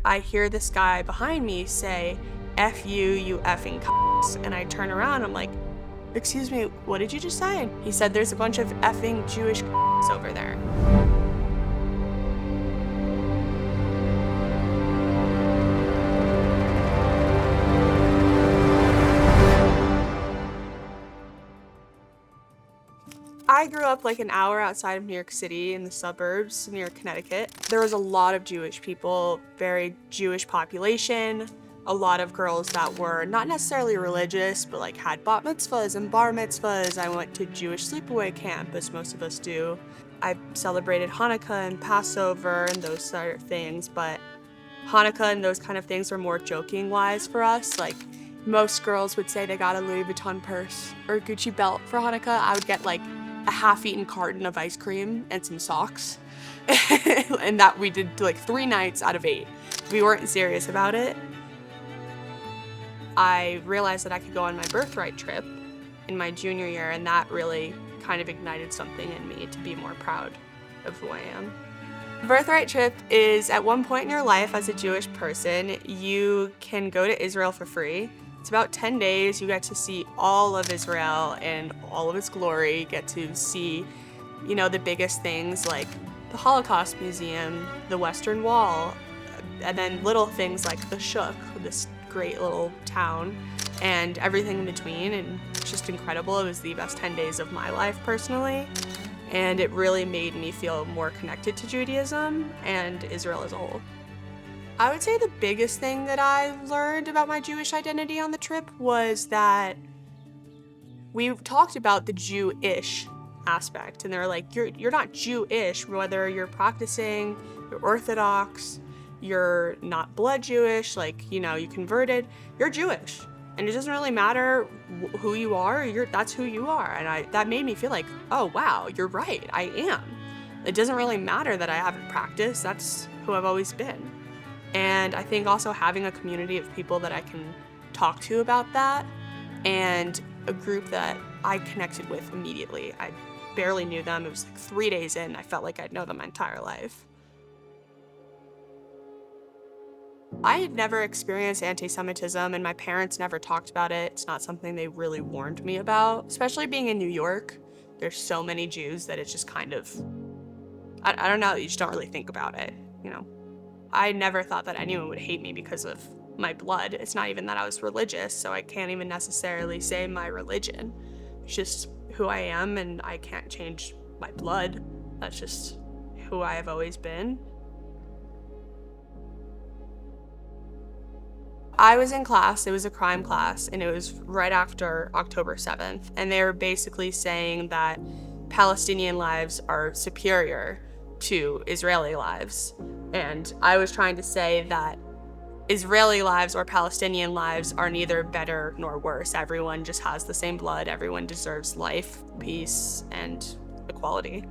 I hear this guy behind me say, "F you, you effing c***s," and I turn around, I'm like, "Excuse me, what did you just say?" And he said, "There's a bunch of effing Jewish c***s over there." I grew up like an hour outside of New York City in the suburbs near Connecticut. There was a lot of Jewish people, very Jewish population, a lot of girls that were not necessarily religious, but like had bat mitzvahs and bar mitzvahs. I went to Jewish sleepaway camp, as most of us do. I celebrated Hanukkah and Passover and those sort of things, but Hanukkah and those kind of things were more joking wise for us. Like most girls would say they got a Louis Vuitton purse or a Gucci belt for Hanukkah. I would get like a half-eaten carton of ice cream and some socks. And that we did like 3 nights out of 8. We weren't serious about it. I realized that I could go on my Birthright trip in my junior year, and that really kind of ignited something in me to be more proud of who I am. Birthright trip is at one point in your life as a Jewish person, you can go to Israel for free. It's about 10 days. You get to see all of Israel and all of its glory. You get to see, the biggest things like the Holocaust Museum, the Western Wall, and then little things like the Shuk, this great little town, and everything in between. And it's just incredible. It was the best 10 days of my life personally. And it really made me feel more connected to Judaism and Israel as a whole. I would say the biggest thing that I learned about my Jewish identity on the trip was that we talked about the Jewish aspect, and they're like, you're not Jewish, whether you're practicing, you're Orthodox, you're not blood Jewish, like, you converted, you're Jewish. And it doesn't really matter who you are, that's who you are. And that made me feel like, oh wow, you're right, I am. It doesn't really matter that I haven't practiced, that's who I've always been. And I think also having a community of people that I can talk to about that, and a group that I connected with immediately. I barely knew them. It was like 3 days in, I felt like I'd known them my entire life. I had never experienced anti-Semitism, and my parents never talked about it. It's not something they really warned me about, especially being in New York. There's so many Jews that it's just kind of, I don't know, you just don't really think about it, I never thought that anyone would hate me because of my blood. It's not even that I was religious, so I can't even necessarily say my religion. It's just who I am, and I can't change my blood. That's just who I have always been. I was in class, it was a crime class, and it was right after October 7th, and they were basically saying that Palestinian lives are superior to Israeli lives. And I was trying to say that Israeli lives or Palestinian lives are neither better nor worse. Everyone just has the same blood. Everyone deserves life, peace, and equality.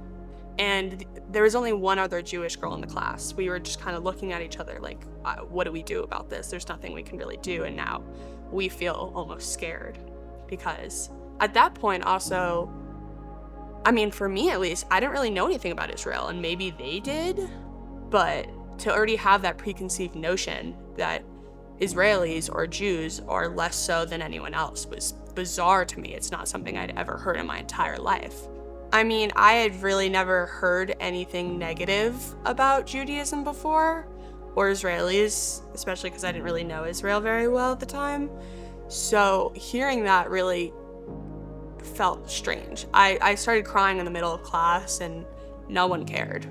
And there was only one other Jewish girl in the class. We were just kind of looking at each other like, what do we do about this? There's nothing we can really do. And now we feel almost scared because at that point also, for me at least, I didn't really know anything about Israel, and maybe they did. But to already have that preconceived notion that Israelis or Jews are less so than anyone else was bizarre to me. It's not something I'd ever heard in my entire life. I had really never heard anything negative about Judaism before, or Israelis, especially because I didn't really know Israel very well at the time. So hearing that really felt strange. I started crying in the middle of class, and no one cared.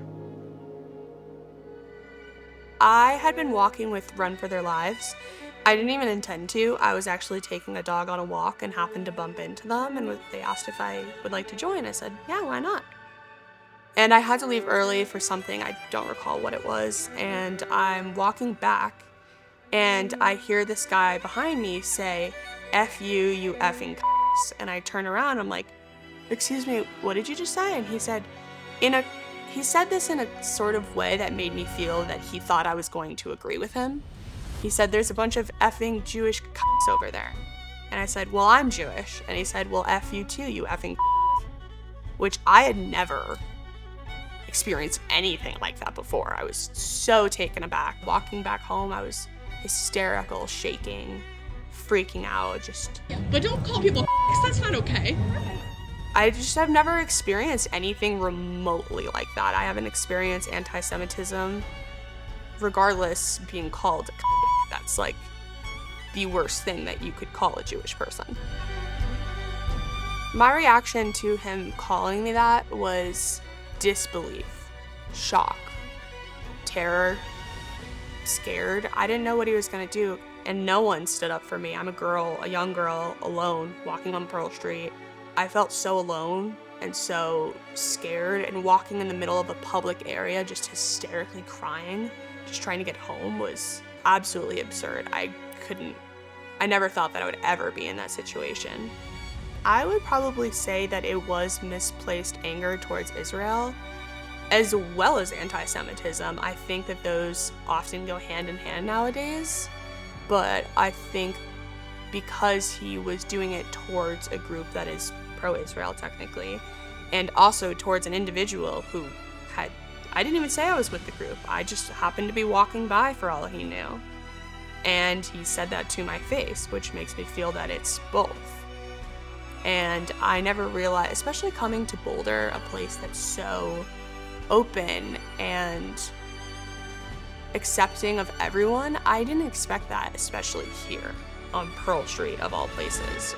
I had been walking with Run for Their Lives. I didn't even intend to. I was actually taking a dog on a walk and happened to bump into them, and they asked if I would like to join. I said, yeah, why not? And I had to leave early for something, I don't recall what it was, and I'm walking back, and I hear this guy behind me say, F you, you effing c***s, and I turn around, I'm like, excuse me, what did you just say? And he said this in a sort of way that made me feel that he thought I was going to agree with him. He said, there's a bunch of effing Jewish c***s over there. And I said, well, I'm Jewish. And he said, well, F you too, you effing c***. Which I had never experienced anything like that before. I was so taken aback. Walking back home, I was hysterical, shaking, freaking out, just... Yeah, but don't call people that's not okay. I've never experienced anything remotely like that. I haven't experienced anti-Semitism, regardless being called that's like the worst thing that you could call a Jewish person. My reaction to him calling me that was disbelief, shock, terror, scared. I didn't know what he was gonna do, and no one stood up for me. I'm a young girl, alone, walking on Pearl Street. I felt so alone and so scared, and walking in the middle of a public area just hysterically crying, just trying to get home, was absolutely absurd. I never thought that I would ever be in that situation. I would probably say that it was misplaced anger towards Israel, as well as anti-Semitism. I think that those often go hand in hand nowadays, but I think because he was doing it towards a group that is pro-Israel technically, and also towards an individual who I didn't even say I was with the group. I just happened to be walking by for all he knew. And he said that to my face, which makes me feel that it's both. And I never realized, especially coming to Boulder, a place that's so open and accepting of everyone, I didn't expect that, especially here on Pearl Street of all places.